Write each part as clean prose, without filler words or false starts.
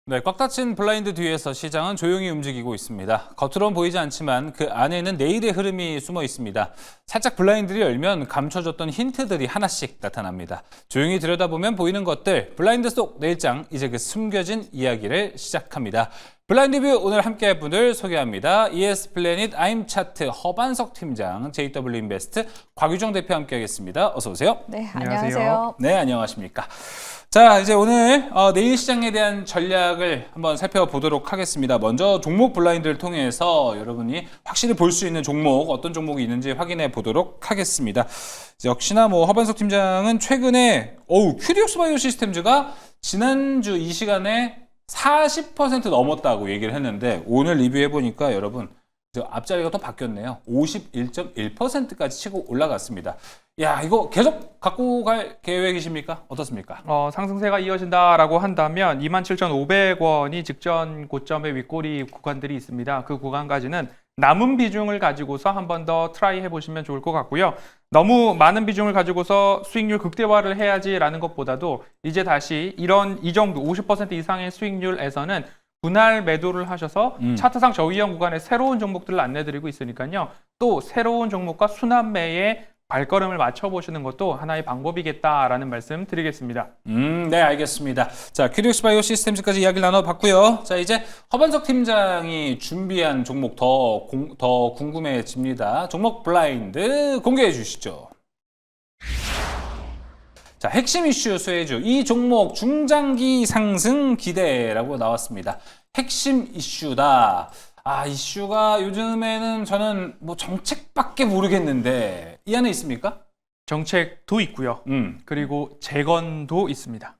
네, 꽉 닫힌 블라인드 뒤에서 시장은 조용히 움직이고 있습니다. 겉으론 보이지 않지만 그 안에는 내일의 흐름이 숨어 있습니다. 살짝 블라인드를 열면 감춰졌던 힌트들이 하나씩 나타납니다. 조용히 들여다보면 보이는 것들, 블라인드 속 내일장, 이제 그 숨겨진 이야기를 시작합니다. 블라인드 뷰 오늘 함께할 분들 소개합니다. ES 플래닛 아임 차트 허반석 팀장, JW 인베스트 곽유정 대표 함께하겠습니다. 어서 오세요. 네, 안녕하세요. 네, 안녕하십니까. 자, 이제 오늘 내일 시장에 대한 전략을 한번 살펴보도록 하겠습니다. 먼저 종목 블라인드를 통해서 여러분이 확실히 볼 수 있는 종목, 어떤 종목이 있는지 확인해 보도록 하겠습니다. 역시나 허반석 팀장은 최근에 큐리옥스 바이오 시스템즈가 지난주 이 시간에 40% 넘었다고 얘기를 했는데 오늘 리뷰해 보니까 여러분 앞자리가 또 바뀌었네요. 51.1%까지 치고 올라갔습니다. 야, 이거 계속 갖고 갈 계획이십니까? 어떻습니까? 상승세가 이어진다라고 한다면 27,500원이 직전 고점의 윗꼬리 구간들이 있습니다. 그 구간까지는 남은 비중을 가지고서 한 번 더 트라이 해보시면 좋을 것 같고요. 너무 많은 비중을 가지고서 수익률 극대화를 해야지라는 것보다도 이제 다시 이 정도 50% 이상의 수익률에서는 분할 매도를 하셔서 차트상 저위험 구간에 새로운 종목들을 안내드리고 있으니까요. 또 새로운 종목과 순환매에 발걸음을 맞춰보시는 것도 하나의 방법이겠다라는 말씀 드리겠습니다. 네, 알겠습니다. 자, 큐리옥스 바이오 시스템즈까지 이야기를 나눠봤고요. 자, 이제 허반석 팀장이 준비한 종목 더 궁금해집니다. 종목 블라인드 공개해 주시죠. 자, 핵심 이슈 소외주, 이 종목 중장기 상승 기대라고 나왔습니다. 핵심 이슈다. 이슈가 요즘에는 저는 정책밖에 모르겠는데 이 안에 있습니까? 정책도 있고요. 그리고 재건도 있습니다.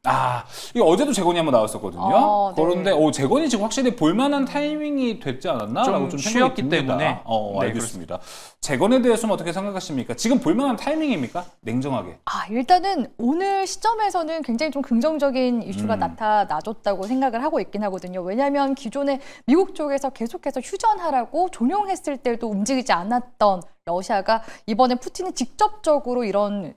이거 어제도 재건이 한번 나왔었거든요. 네. 그런데 재건이 지금 확실히 볼만한 타이밍이 됐지 않았나? 라고 좀 생각이 쉬었기 듭니다. 때문에. 알겠습니다. 재건에 대해서는 어떻게 생각하십니까? 지금 볼만한 타이밍입니까? 냉정하게. 일단은 오늘 시점에서는 굉장히 좀 긍정적인 이슈가 나타나줬다고 생각을 하고 있긴 하거든요. 왜냐하면 기존에 미국 쪽에서 계속해서 휴전하라고 종용했을 때도 움직이지 않았던 러시아가 이번에 푸틴이 직접적으로 이런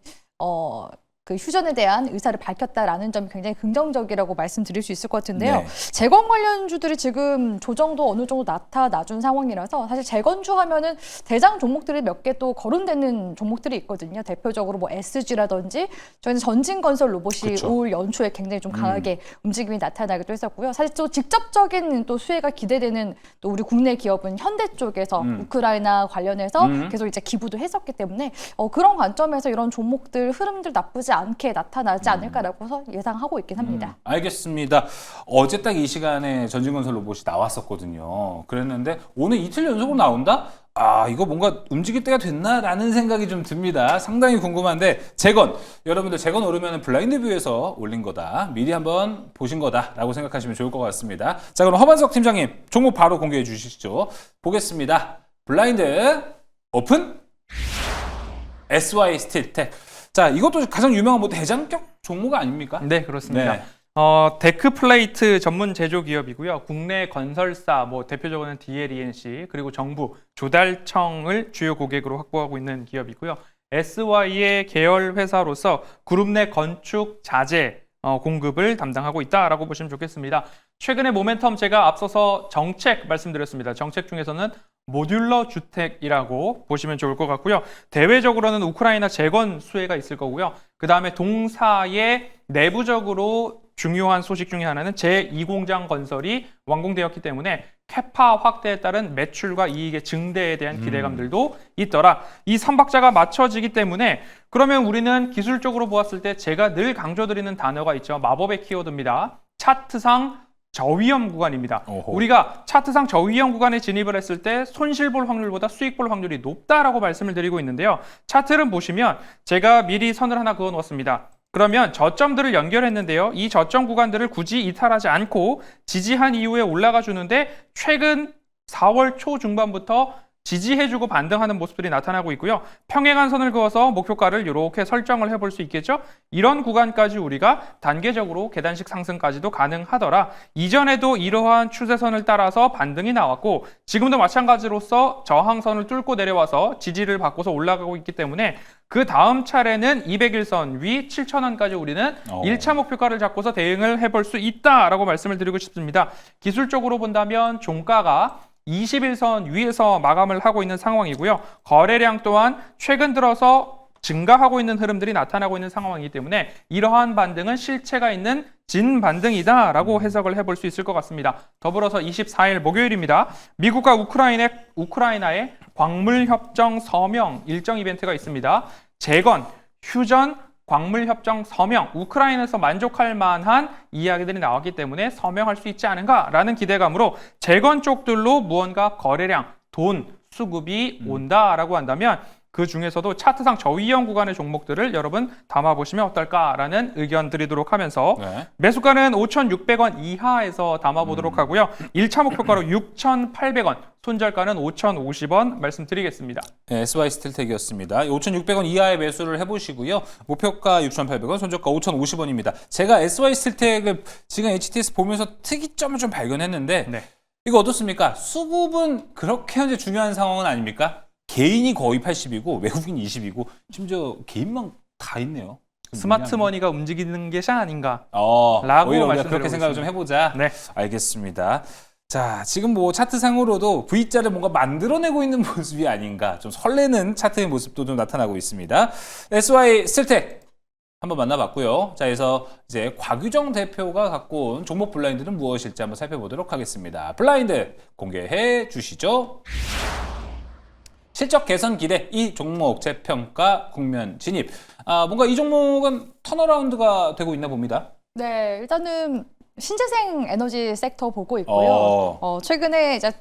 그 휴전에 대한 의사를 밝혔다라는 점이 굉장히 긍정적이라고 말씀드릴 수 있을 것 같은데요. 네. 재건 관련주들이 지금 조정도 어느 정도 나타나준 상황이라서 사실 재건주 하면은 대장 종목들이 몇 개 또 거론되는 종목들이 있거든요. 대표적으로 SG라든지 저희는 전진건설 로봇이 그쵸. 올 연초에 굉장히 좀 강하게 움직임이 나타나기도 했었고요. 사실 또 직접적인 또 수혜가 기대되는 또 우리 국내 기업은 현대 쪽에서 우크라이나 관련해서 계속 이제 기부도 했었기 때문에 그런 관점에서 이런 종목들 흐름들 나쁘지 않게 나타나지 않을까라고 예상하고 있긴 합니다. 알겠습니다. 어제 딱 이 시간에 전진건설 로봇이 나왔었거든요. 그랬는데 오늘 이틀 연속으로 나온다? 이거 뭔가 움직일 때가 됐나라는 생각이 좀 듭니다. 상당히 궁금한데 여러분들 재건 오르면 블라인드 뷰에서 올린 거다. 미리 한번 보신 거다라고 생각하시면 좋을 것 같습니다. 자, 그럼 허반석 팀장님 종목 바로 공개해 주시죠. 보겠습니다. 블라인드 오픈. SY 스틸텍. 자, 이것도 가장 유명한 대장격 종목 아닙니까? 네, 그렇습니다. 네. 데크 플레이트 전문 제조 기업이고요. 국내 건설사, 대표적으로는 DLENC, 그리고 정부, 조달청을 주요 고객으로 확보하고 있는 기업이고요. SY의 계열 회사로서 그룹 내 건축 자재 공급을 담당하고 있다라고 보시면 좋겠습니다. 최근에 모멘텀 제가 앞서서 정책 말씀드렸습니다. 정책 중에서는 모듈러 주택이라고 보시면 좋을 것 같고요. 대외적으로는 우크라이나 재건 수혜가 있을 거고요. 그 다음에 동사의 내부적으로 중요한 소식 중에 하나는 제2공장 건설이 완공되었기 때문에 캐파 확대에 따른 매출과 이익의 증대에 대한 기대감들도 있더라. 이 3박자가 맞춰지기 때문에 그러면 우리는 기술적으로 보았을 때 제가 늘 강조드리는 단어가 있죠. 마법의 키워드입니다. 차트상 저위험 구간입니다. 오호. 우리가 차트상 저위험 구간에 진입을 했을 때 손실 볼 확률보다 수익 볼 확률이 높다라고 말씀을 드리고 있는데요. 차트를 보시면 제가 미리 선을 하나 그어 놓았습니다. 그러면 저점들을 연결했는데요. 이 저점 구간들을 굳이 이탈하지 않고 지지한 이후에 올라가 주는데 최근 4월 초 중반부터 지지해주고 반등하는 모습들이 나타나고 있고요. 평행한 선을 그어서 목표가를 이렇게 설정을 해볼 수 있겠죠. 이런 구간까지 우리가 단계적으로 계단식 상승까지도 가능하더라. 이전에도 이러한 추세선을 따라서 반등이 나왔고 지금도 마찬가지로서 저항선을 뚫고 내려와서 지지를 받고서 올라가고 있기 때문에 그 다음 차례는 201선 위 7,000원까지 우리는 1차 목표가를 잡고서 대응을 해볼 수 있다라고 말씀을 드리고 싶습니다. 기술적으로 본다면 종가가 21선 위에서 마감을 하고 있는 상황이고요. 거래량 또한 최근 들어서 증가하고 있는 흐름들이 나타나고 있는 상황이기 때문에 이러한 반등은 실체가 있는 진반등이다라고 해석을 해볼 수 있을 것 같습니다. 더불어서 24일 목요일입니다. 미국과 우크라이나의 광물협정 서명 일정 이벤트가 있습니다. 재건, 휴전, 광물협정 서명, 우크라이나에서 만족할 만한 이야기들이 나왔기 때문에 서명할 수 있지 않은가라는 기대감으로 재건 쪽들로 무언가 거래량, 돈, 수급이 온다라고 한다면 그 중에서도 차트상 저위험 구간의 종목들을 여러분 담아보시면 어떨까라는 의견 드리도록 하면서 매수가는 5,600원 이하에서 담아보도록 하고요. 1차 목표가로 6,800원, 손절가는 5,050원 말씀드리겠습니다. 네, SY 스틸텍이었습니다. 5,600원 이하의 매수를 해보시고요. 목표가 6,800원, 손절가 5,050원입니다. 제가 SY 스틸텍을 지금 HTS 보면서 특이점을 좀 발견했는데 이거 어떻습니까? 수급은 그렇게 현재 중요한 상황은 아닙니까? 개인이 거의 80이고 외국인 20이고 심지어 개인만 다 있네요. 스마트 머니가 움직이는 것이 아닌가 라고 오히려 우리가 말씀드리고 그렇게 생각을 좀 해보자. 네. 알겠습니다. 자, 지금 뭐 차트상으로도 V자를 뭔가 만들어내고 있는 모습이 아닌가 좀 설레는 차트의 모습도 좀 나타나고 있습니다. SY 스틸텍 한번 만나봤고요. 자, 그래서 이제 곽유정 대표가 갖고 온 종목 블라인드는 무엇일지 한번 살펴보도록 하겠습니다. 블라인드 공개해 주시죠. 실적 개선 기대, 이 종목 재평가 국면 진입. 뭔가 이 종목은 턴어라운드가 되고 있나 봅니다. 네, 일단은 신재생 에너지 섹터 보고 있고요. 최근에 이제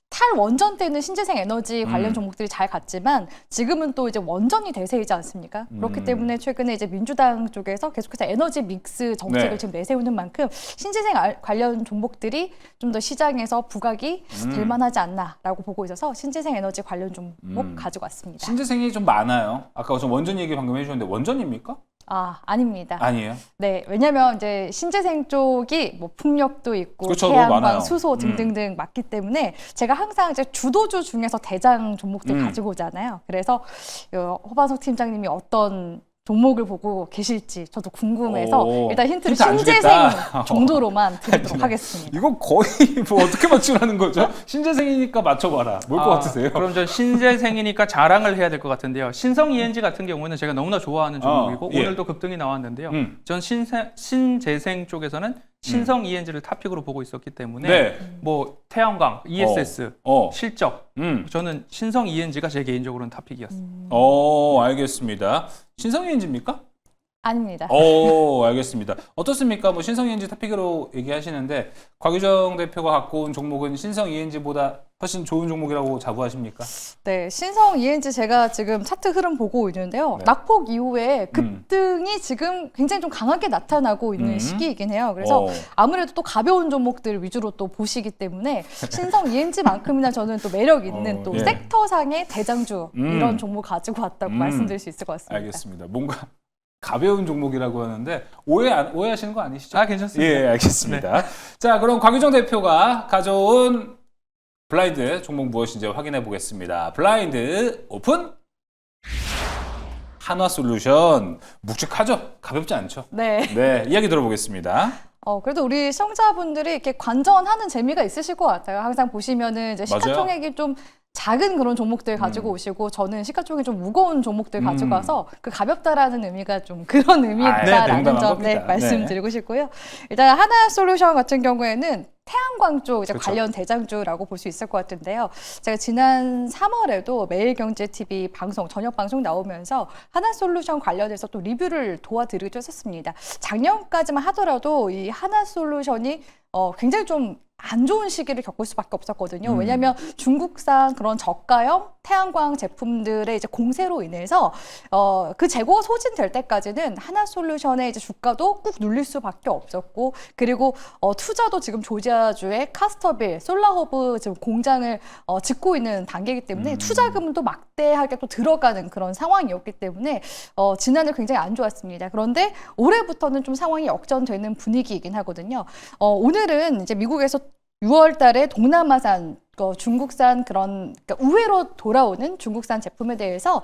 탈원전 때는 신재생 에너지 관련 종목들이 잘 갔지만 지금은 또 이제 원전이 대세이지 않습니까? 그렇기 때문에 최근에 이제 민주당 쪽에서 계속해서 에너지 믹스 정책을 지금 내세우는 만큼 신재생 관련 종목들이 좀 더 시장에서 부각이 될 만하지 않나라고 보고 있어서 신재생 에너지 관련 종목 가지고 왔습니다. 신재생이 좀 많아요. 아까 좀 원전 얘기 방금 해주셨는데 원전입니까? 아닙니다. 아니에요? 네, 왜냐면 이제 신재생 쪽이 뭐 풍력도 있고 그렇죠, 너무 많아요. 태양광, 수소 등등등 맞기 때문에 제가 항상 이제 주도주 중에서 대장 종목들 가지고 오잖아요. 그래서 허반석 팀장님이 어떤 종목을 보고 계실지 저도 궁금해서 일단 힌트를 힌트 안 신재생 주겠다. 정도로만 드리도록 하겠습니다. 이거 거의 뭐 어떻게 맞추라는 거죠? 신재생이니까 맞춰봐라. 뭘 것 같으세요? 그럼 전 신재생이니까 자랑을 해야 될 것 같은데요. 신성 ENG 같은 경우는 제가 너무나 좋아하는 종목이고 오늘도 급등이 나왔는데요. 전 신재생 쪽에서는 신성 ENG를 탑픽으로 보고 있었기 때문에 뭐 태양광, ESS, 실적 저는 신성 ENG가 제 개인적으로는 탑픽이었습니다. 알겠습니다. 신성 ENG입니까? 아닙니다. 알겠습니다. 어떻습니까? 뭐 신성 ENG 탑픽으로 얘기하시는데 곽유정 대표가 갖고 온 종목은 신성 ENG보다 훨씬 좋은 종목이라고 자부하십니까? 네, 신성 ENG 제가 지금 차트 흐름 보고 있는데요. 낙폭 이후에 급등이 지금 굉장히 좀 강하게 나타나고 있는 시기이긴 해요. 그래서 아무래도 또 가벼운 종목들 위주로 또 보시기 때문에 신성 ENG만큼이나 저는 또 매력 있는 또 섹터상의 대장주 이런 종목 가지고 왔다고 말씀드릴 수 있을 것 같습니다. 알겠습니다. 뭔가 가벼운 종목이라고 하는데 오해하시는 거 아니시죠? 괜찮습니다. 예, 알겠습니다. 자, 그럼 곽유정 대표가 가져온 블라인드 종목 무엇인지 확인해 보겠습니다. 블라인드 오픈. 한화솔루션 묵직하죠? 가볍지 않죠? 네. 이야기 들어보겠습니다. 그래도 우리 시청자분들이 이렇게 관전하는 재미가 있으실 것 같아요. 항상 보시면은 이제 시가총액이 좀 작은 그런 종목들 가지고 오시고 저는 시가총액이 좀 무거운 종목들 가지고 와서 그 가볍다라는 의미가 좀 그런 의미다라는 점 말씀드리고 싶고요. 일단 하나솔루션 같은 경우에는 태양광 쪽 이제 관련 대장주라고 볼 수 있을 것 같은데요. 제가 지난 3월에도 매일경제TV 방송 저녁 방송 나오면서 하나솔루션 관련해서 또 리뷰를 도와드리기도 했었습니다. 작년까지만 하더라도 이 하나솔루션이 굉장히 좀 안 좋은 시기를 겪을 수밖에 없었거든요. 왜냐하면 중국산 그런 저가형 태양광 제품들의 이제 공세로 인해서 그 재고가 소진될 때까지는 하나솔루션의 이제 주가도 꾹 눌릴 수밖에 없었고, 그리고 투자도 지금 조지아주의 카스터빌 솔라허브 지금 공장을 짓고 있는 단계이기 때문에 투자금도 막대하게 또 들어가는 그런 상황이었기 때문에 지난해 굉장히 안 좋았습니다. 그런데 올해부터는 좀 상황이 역전되는 분위기이긴 하거든요. 오늘은 이제 미국에서 6월 달에 동남아산 중국산 그런 그러니까 우회로 돌아오는 중국산 제품에 대해서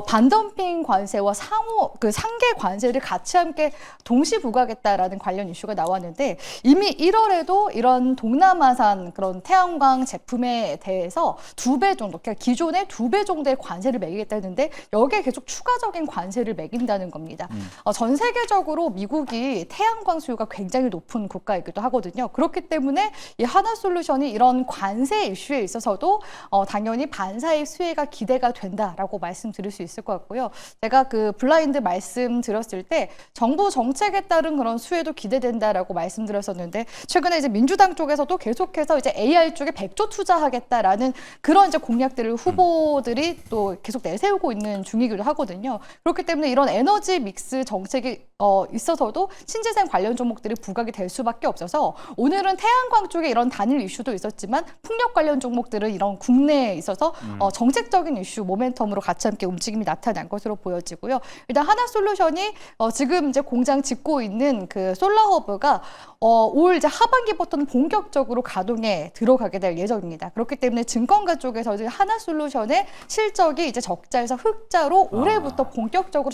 반덤핑 관세와 상계 관세를 같이 함께 동시 부과하겠다라는 관련 이슈가 나왔는데, 이미 1월에도 이런 동남아산 그런 태양광 제품에 대해서 2배 정도, 그러니까 기존의 2배 정도의 관세를 매기겠다 했는데 여기에 계속 추가적인 관세를 매긴다는 겁니다. 전 세계적으로 미국이 태양광 수요가 굉장히 높은 국가이기도 하거든요. 그렇기 때문에 이 하나솔루션이 이런 관세 이슈에 있어서도 당연히 반사익 수혜가 기대가 된다라고 말씀드릴 수 있을 것 같고요. 제가 그 블라인드 말씀드렸을 때 정부 정책에 따른 그런 수혜도 기대된다라고 말씀드렸었는데, 최근에 이제 민주당 쪽에서도 계속해서 이제 AI 쪽에 100조 투자하겠다라는 그런 이제 공약들을 후보들이 또 계속 내세우고 있는 중이기도 하거든요. 그렇기 때문에 이런 에너지 믹스 정책이 있어서도 신재생 관련 종목들이 부각이 될 수밖에 없어서, 오늘은 태양광 쪽에 이런 단일 이슈도 있었지만 풍력 관련 종목들은 이런 국내에 있어서 정책적인 이슈 모멘텀으로 같이 함께 움직임이 나타난 것으로 보여지고요. 일단 하나솔루션이 지금 이제 공장 짓고 있는 그 솔라허브가 올 이제 하반기부터는 본격적으로 가동에 들어가게 될 예정입니다. 그렇기 때문에 증권가 쪽에서 이제 하나솔루션의 실적이 이제 적자에서 흑자로 올해부터 본격적으로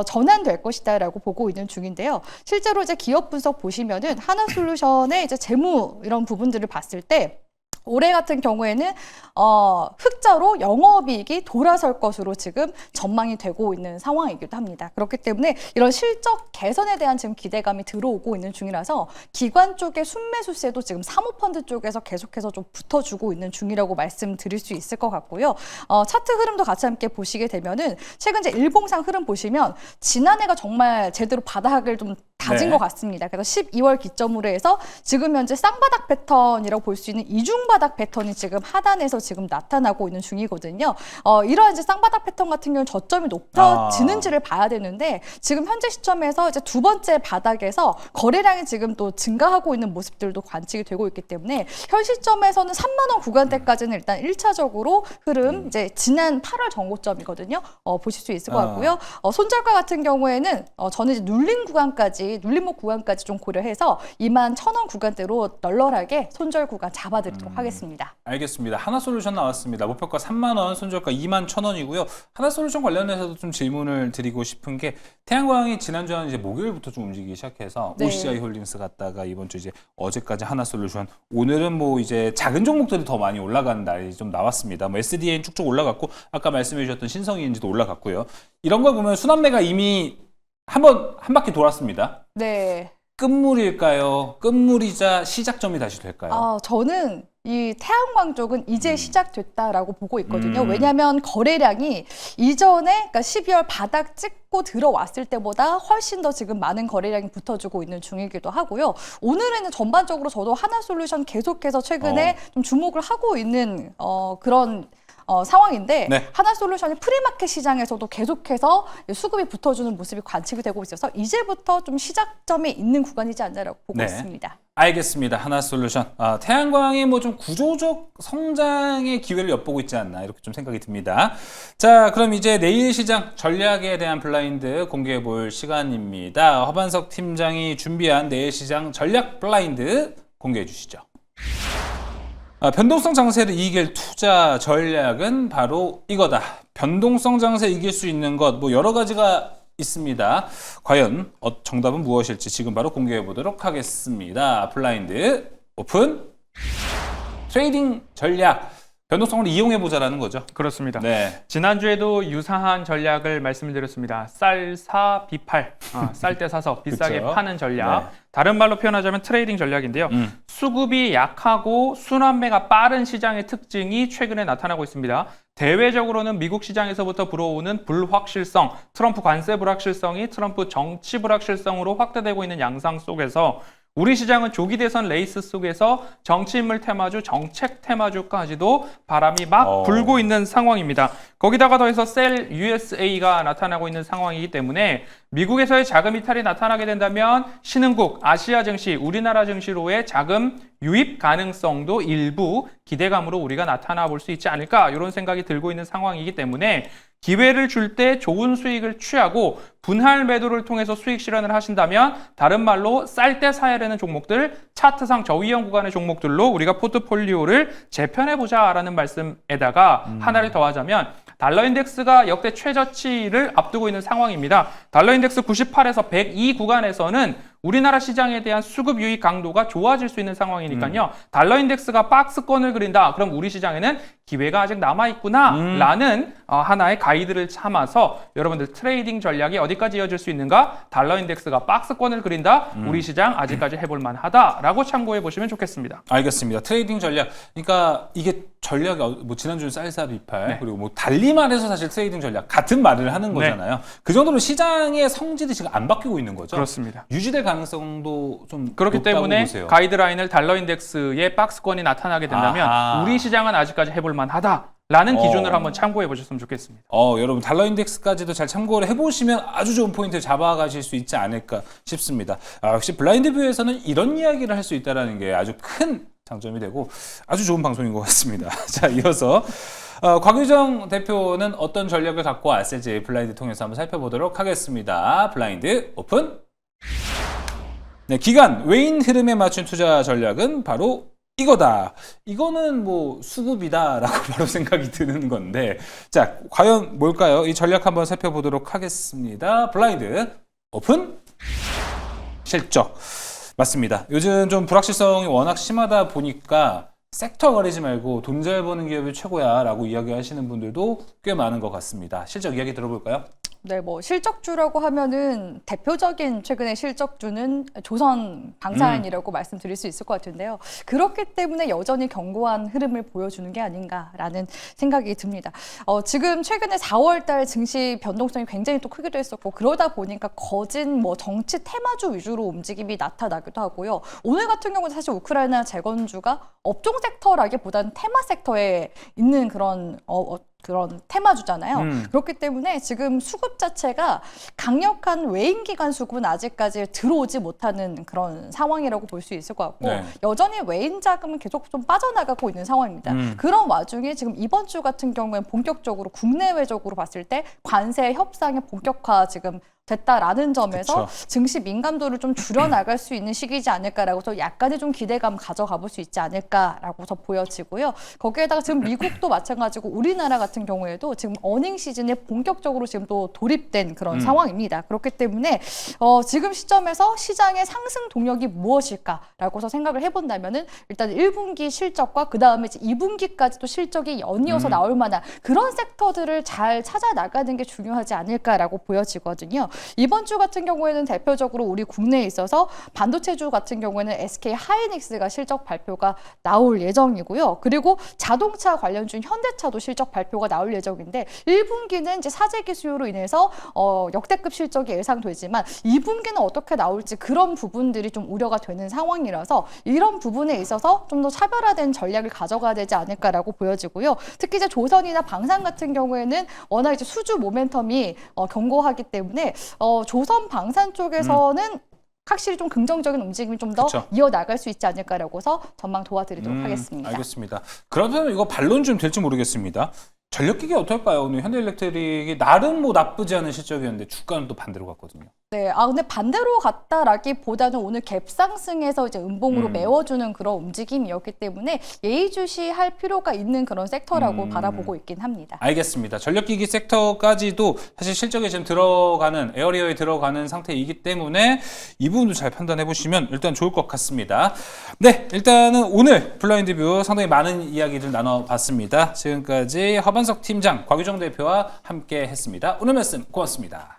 전환될 것이다라고 보고 있는 중인데요. 실제로 이제 기업 분석 보시면은 하나솔루션의 이제 재무 이런 부분들을 봤을 때 올해 같은 경우에는 흑자로 영업이익이 돌아설 것으로 지금 전망이 되고 있는 상황이기도 합니다. 그렇기 때문에 이런 실적 개선에 대한 지금 기대감이 들어오고 있는 중이라서 기관 쪽의 순매수세도 지금 사모펀드 쪽에서 계속해서 좀 붙어주고 있는 중이라고 말씀드릴 수 있을 것 같고요. 차트 흐름도 같이 함께 보시게 되면은 최근 이제 일봉상 흐름 보시면 지난해가 정말 제대로 바닥을 좀 다진 것 같습니다. 그래서 12월 기점으로 해서 지금 현재 쌍바닥 패턴이라고 볼 수 있는 이중바닥 패턴이 지금 하단에서 지금 나타나고 있는 중이거든요. 이런 이제 쌍바닥 패턴 같은 경우는 저점이 높아지는지를 봐야 되는데, 지금 현재 시점에서 이제 두 번째 바닥에서 거래량이 지금 또 증가하고 있는 모습들도 관측이 되고 있기 때문에 현 시점에서는 3만 원 구간대까지는 일단 1차적으로 흐름 이제 지난 8월 정고점이거든요. 보실 수 있을 것 같고요. 손절가 같은 경우에는 저는 이제 눌림목 구간까지 좀 고려해서 21,000원 구간대로 널널하게 손절 구간 잡아드리도록 하겠습니다. 알겠습니다. 하나솔루션 나왔습니다. 목표가 3만 원, 손절가 21,000원이고요. 하나솔루션 관련해서도 좀 질문을 드리고 싶은 게, 태양광이 지난주 한 이제 목요일부터 좀 움직이기 시작해서 네. OCI 홀딩스 갔다가 이번 주 이제 어제까지 하나솔루션, 오늘은 뭐 이제 작은 종목들이 더 많이 올라가는 날이 좀 나왔습니다. 뭐 SDA는 쭉쭉 올라갔고, 아까 말씀해 주셨던 신성인지도 올라갔고요. 이런 걸 보면 순환매가 이미 한 바퀴 돌았습니다. 네. 끝물일까요? 끝물이자 시작점이 다시 될까요? 저는 이 태양광 쪽은 이제 시작됐다라고 보고 있거든요. 왜냐하면 거래량이 이전에 그러니까 12월 바닥 찍고 들어왔을 때보다 훨씬 더 지금 많은 거래량이 붙어주고 있는 중이기도 하고요. 오늘에는 전반적으로 저도 하나솔루션 계속해서 최근에 좀 주목을 하고 있는 그런 상황인데, 네. 하나솔루션이 프리마켓 시장에서도 계속해서 수급이 붙어주는 모습이 관측이 되고 있어서 이제부터 좀 시작점이 있는 구간이지 않나라고 보고 네. 있습니다. 알겠습니다. 하나솔루션. 태양광이 뭐 좀 구조적 성장의 기회를 엿보고 있지 않나, 이렇게 좀 생각이 듭니다. 자, 그럼 이제 내일 시장 전략에 대한 블라인드 공개해 볼 시간입니다. 허반석 팀장이 준비한 내일 시장 전략 블라인드 공개해 주시죠. 변동성 장세를 이길 투자 전략은 바로 이거다. 변동성 장세 이길 수 있는 것, 뭐 여러 가지가 있습니다. 과연 정답은 무엇일지 지금 바로 공개해 보도록 하겠습니다. 블라인드 오픈. 트레이딩 전략. 변동성을 이용해 보자라는 거죠. 그렇습니다. 네. 지난주에도 유사한 전략을 말씀드렸습니다. 쌀 사 비팔, 쌀 때 사서 비싸게 그쵸? 파는 전략. 네. 다른 말로 표현하자면 트레이딩 전략인데요. 수급이 약하고 순환매가 빠른 시장의 특징이 최근에 나타나고 있습니다. 대외적으로는 미국 시장에서부터 불어오는 불확실성, 트럼프 관세 불확실성이 트럼프 정치 불확실성으로 확대되고 있는 양상 속에서 우리 시장은 조기 대선 레이스 속에서 정치인물 테마주, 정책 테마주까지도 바람이 막 불고 있는 상황입니다. 거기다가 더해서 셀 USA가 나타나고 있는 상황이기 때문에 미국에서의 자금 이탈이 나타나게 된다면 신흥국, 아시아 증시, 우리나라 증시로의 자금 유입 가능성도 일부 기대감으로 우리가 나타나 볼 수 있지 않을까 이런 생각이 들고 있는 상황이기 때문에 기회를 줄 때 좋은 수익을 취하고 분할 매도를 통해서 수익 실현을 하신다면 다른 말로 쌀 때 사야 되는 종목들, 차트상 저위험 구간의 종목들로 우리가 포트폴리오를 재편해보자라는 말씀에다가 하나를 더하자면 달러 인덱스가 역대 최저치를 앞두고 있는 상황입니다. 달러 인덱스 98에서 102 구간에서는 우리나라 시장에 대한 수급 유입 강도가 좋아질 수 있는 상황이니까요. 달러 인덱스가 박스권을 그린다. 그럼 우리 시장에는 기회가 아직 남아있구나 라는 하나의 가이드를 삼아서 여러분들 트레이딩 전략이 어디까지 이어질 수 있는가? 달러 인덱스가 박스권을 그린다. 우리 시장 아직까지 해볼 만하다라고 참고해 보시면 좋겠습니다. 알겠습니다. 트레이딩 전략. 그러니까 이게 전략이 뭐 지난주는 쌀쌀비팔 그리고 뭐 달리 말해서 사실 트레이딩 전략 같은 말을 하는 거잖아요. 그 정도로 시장의 성질이 지금 안 바뀌고 있는 거죠. 그렇습니다. 유지될 가능성도 좀 그렇기 높다고 때문에 보세요. 가이드라인을 달러 인덱스의 박스권이 나타나게 된다면 아하. 우리 시장은 아직까지 해볼 만하다라는 기준을 한번 참고해 보셨으면 좋겠습니다. 여러분 달러 인덱스까지도 잘 참고를 해보시면 아주 좋은 포인트 잡아가실 수 있지 않을까 싶습니다. 역시 블라인드 뷰에서는 이런 이야기를 할 수 있다는 게 아주 큰 장점이 되고 아주 좋은 방송인 것 같습니다. 자, 이어서 곽유정 대표는 어떤 전략을 갖고 왔을지 블라인드 통해서 한번 살펴보도록 하겠습니다. 블라인드 오픈. 네, 기간 외인 흐름에 맞춘 투자 전략은 바로 이거다. 이거는 뭐 수급이다라고 바로 생각이 드는 건데, 자, 과연 뭘까요? 이 전략 한번 살펴보도록 하겠습니다. 블라인드 오픈. 실적. 맞습니다. 요즘 좀 불확실성이 워낙 심하다 보니까 섹터 가리지 말고 돈 잘 버는 기업이 최고야 라고 이야기하시는 분들도 꽤 많은 것 같습니다. 실적 이야기 들어볼까요? 네, 뭐 실적주라고 하면은 대표적인 최근의 실적주는 조선 방산이라고 말씀드릴 수 있을 것 같은데요. 그렇기 때문에 여전히 견고한 흐름을 보여주는 게 아닌가라는 생각이 듭니다. 지금 최근에 4월달 증시 변동성이 굉장히 또 크기도 했었고 그러다 보니까 거진 뭐 정치 테마주 위주로 움직임이 나타나기도 하고요. 오늘 같은 경우는 사실 우크라이나 재건주가 업종 섹터라기보다는 테마 섹터에 있는 그런 테마주잖아요. 그렇기 때문에 지금 수급 자체가 강력한 외인 기관 수급은 아직까지 들어오지 못하는 그런 상황이라고 볼 수 있을 것 같고 네. 여전히 외인 자금은 계속 좀 빠져나가고 있는 상황입니다. 그런 와중에 지금 이번 주 같은 경우에는 본격적으로 국내외적으로 봤을 때 관세 협상의 본격화 지금 됐다라는 점에서 그쵸. 증시 민감도를 좀 줄여나갈 수 있는 시기이지 않을까라고 서 약간의 좀 기대감 가져가 볼 수 있지 않을까라고 서 보여지고요. 거기에다가 지금 미국도 마찬가지고 우리나라 같은 경우에도 지금 어닝 시즌에 본격적으로 지금 또 돌입된 그런 상황입니다. 그렇기 때문에 지금 시점에서 시장의 상승 동력이 무엇일까라고 서 생각을 해본다면은 일단 1분기 실적과 그 다음에 2분기까지도 실적이 연이어서 나올 만한 그런 섹터들을 잘 찾아 나가는 게 중요하지 않을까라고 보여지거든요. 이번 주 같은 경우에는 대표적으로 우리 국내에 있어서 반도체주 같은 경우에는 SK 하이닉스가 실적 발표가 나올 예정이고요. 그리고 자동차 관련주인 현대차도 실적 발표가 나올 예정인데 1분기는 이제 사재기 수요로 인해서 역대급 실적이 예상되지만 2분기는 어떻게 나올지 그런 부분들이 좀 우려가 되는 상황이라서 이런 부분에 있어서 좀 더 차별화된 전략을 가져가야 되지 않을까라고 보여지고요. 특히 이제 조선이나 방산 같은 경우에는 워낙 이제 수주 모멘텀이 견고하기 때문에 조선 방산 쪽에서는 확실히 좀 긍정적인 움직임이 좀 더 이어나갈 수 있지 않을까라고서 전망 도와드리도록 하겠습니다. 알겠습니다. 그러면 이거 반론 좀 될지 모르겠습니다. 전력기기 어떨까요? 오늘 현대일렉트릭이 나름 뭐 나쁘지 않은 실적이었는데 주가는 또 반대로 갔거든요. 네, 근데 반대로 갔다라기보다는 오늘 갭 상승에서 이제 음봉으로 메워주는 그런 움직임이었기 때문에 예의주시할 필요가 있는 그런 섹터라고 바라보고 있긴 합니다. 알겠습니다. 전력기기 섹터까지도 사실 실적에 지금 들어가는 에어리어에 들어가는 상태이기 때문에 이 부분도 잘 판단해 보시면 일단 좋을 것 같습니다. 네, 일단은 오늘 블라인드 뷰 상당히 많은 이야기를 나눠봤습니다. 지금까지 허반석 팀장, 곽유정 대표와 함께 했습니다. 오늘 말씀 고맙습니다.